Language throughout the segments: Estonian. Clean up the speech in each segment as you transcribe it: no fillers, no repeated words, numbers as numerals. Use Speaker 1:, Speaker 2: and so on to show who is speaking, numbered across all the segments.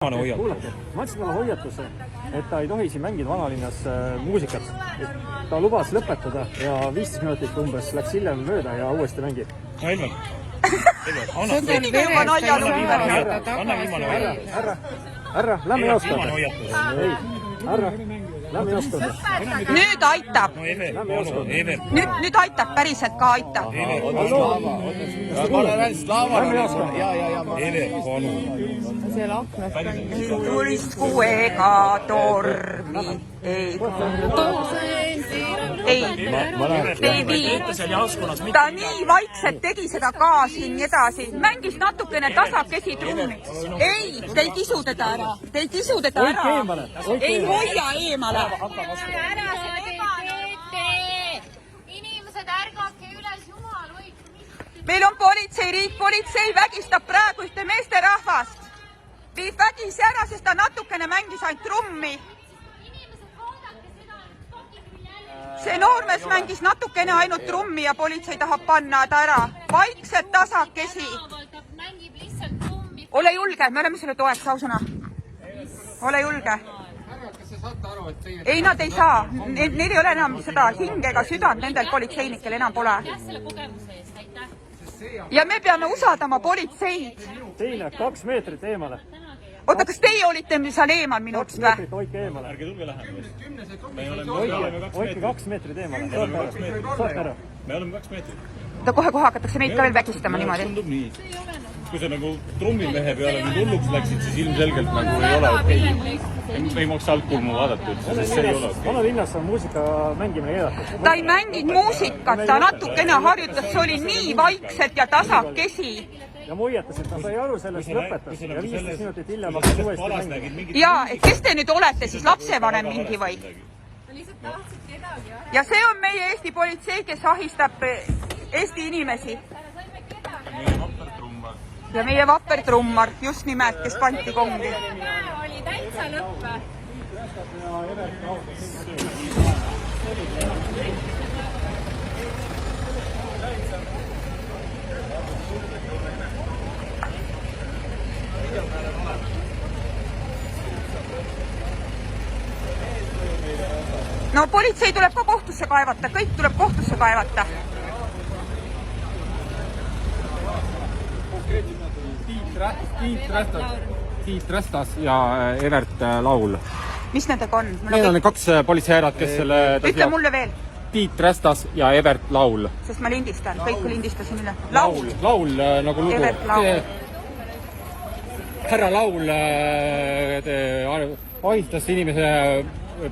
Speaker 1: Kuulake, ma andsin talle hoiatuse, et ta ei tohi siin mängida vanalinnas muusikat. Ta lubas lõpetada ja 15 minutit umbes läks hiljem mööda ja uuesti mängib.
Speaker 2: Elvar,
Speaker 3: see on teil verest,
Speaker 2: anna viimane hoiatus.
Speaker 1: Härra, lähme jaoskonda. Ei, härra, lähme jaoskonda.
Speaker 3: Nüüd aitab. Nüüd aitab, päriselt ka aitab. Tulisku ega tormi ei vii. Ta nii vaikselt tegi seda ka siin nii edasi. Mängis natukene tasakesi trummi. Ei, te ei kisu teda ära. Te ei kisu teda ära. Ei hoia eemale.
Speaker 4: Ära seda teete. Inimesed ärgake üles, jumal hoidku.
Speaker 3: Meil on politseiriik, politsei vägistab praegu ühte meesterahvast. Viib vägisi ära, sest ta natukene mängis ainult trummi. See noormees mängis natukene ainult trummi ja politsei tahab panna ta ära. Vaikselt tasakesi. Ole julge, me oleme selle toeks, ausõna. Ole julge. Ei, nad ei saa. Neil ei ole enam seda hinge ega südant, nendel politseinikel enam pole. Ja me peame usaldama politseid.
Speaker 1: Teile 2 meetrit eemale.
Speaker 3: Oota, kas teie olite seal eemal minust või?
Speaker 1: 2 meetrit hoidke eemale.
Speaker 2: Ärge tulge lähemale.
Speaker 1: Hoidke 2 meetrit eemale. Saate ära.
Speaker 2: Me oleme 2 meetrit.
Speaker 3: Ta kohe hakatakse meid ka veel vägistama niimoodi.
Speaker 2: Tundub nii. Kui sa nagu trummimehe peale nüüd hulluks läksid, siis ilmselgelt nagu ei ole okei. Ei maksa altkulmu vaadata üldse, sest see ei ole okei.
Speaker 1: Vanalinnas on muusika mängimine keelatud.
Speaker 3: Ta ei mänginud muusikat, ta natukene harjutas, see oli nii vaikselt ja tasakesi.
Speaker 1: Ja ma hoiatas, et ta sai aru sellest lõpetas ja 15 minutit hiljem hakkas uuesti mängima.
Speaker 3: Jaa, et kes te nüüd olete siis, lapsevanem mingi või? Ja see on meie Eesti politsei, kes ahistab Eesti inimesi. Ja meie vapper trummar, just nimelt, kes panti kongi.
Speaker 4: Oli täitsa lõpp.
Speaker 3: No politsei tuleb ka kohtusse kaevata, kõik tuleb kohtusse kaevata.
Speaker 5: Tiit Rästas ja Evert Laul.
Speaker 3: Mis nendega on?
Speaker 5: Need on 2 politseijärad, kes selle...
Speaker 3: Ütle mulle veel.
Speaker 5: Tiit Rästas ja Evert Laul.
Speaker 3: Sest ma lindistan, kõik lindistasin üle.
Speaker 5: Laul nagu lugu.
Speaker 3: Evert Laul.
Speaker 5: Härra Laul ahistas inimese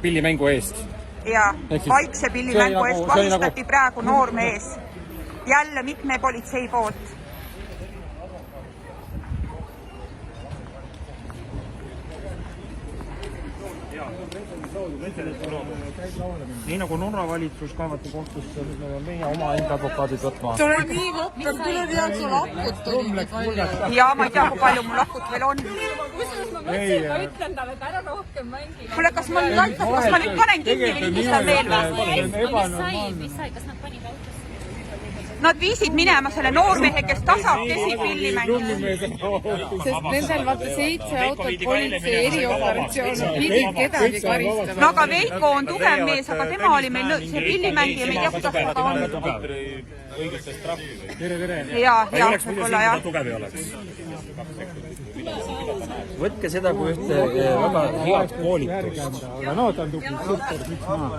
Speaker 5: pillimängu eest.
Speaker 3: Ja vaikse pillimängu eest vahistati praegu noormees. Jälle mitme politsei poolt.
Speaker 1: Nii nagu Norra valitsus kaevati kohtusse, meie oma enda advokaadid võtma.
Speaker 6: See on nii vapper, küll on hea, kui lakut tuli.
Speaker 3: Ja ma ei tea, kui palju mul lakut veel on.
Speaker 4: Kusjuures ma mõtlesin, ma ütlen talle, et ära rohkem mängi.
Speaker 3: Kuule, kas ma nüüd panen kinni või lindistan veel või?
Speaker 4: Mis sai, kas nad panid autosse?
Speaker 3: Nad viisid minema selle noormehe, kes tasakesi pilli mängis.
Speaker 6: Sest nendel vaata 7 autot politsei erioperatsioon pidid kedagi karistama.
Speaker 3: No aga Veiko on tugev mees, aga tema oli meil see pillimängija, me ei tea, kuidas ta ka on.
Speaker 2: Õigestest trahvi või?
Speaker 3: Jaa, võib-olla jah.
Speaker 2: Tugev ei oleks.
Speaker 1: Võtke seda kui ühte väga head koolitust. Aga no, ta on tubli, super, miks maa.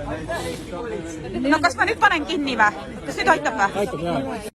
Speaker 3: No kas ma nüüd panen kinni või? Kas nüüd aitab või?
Speaker 1: Aitab jah.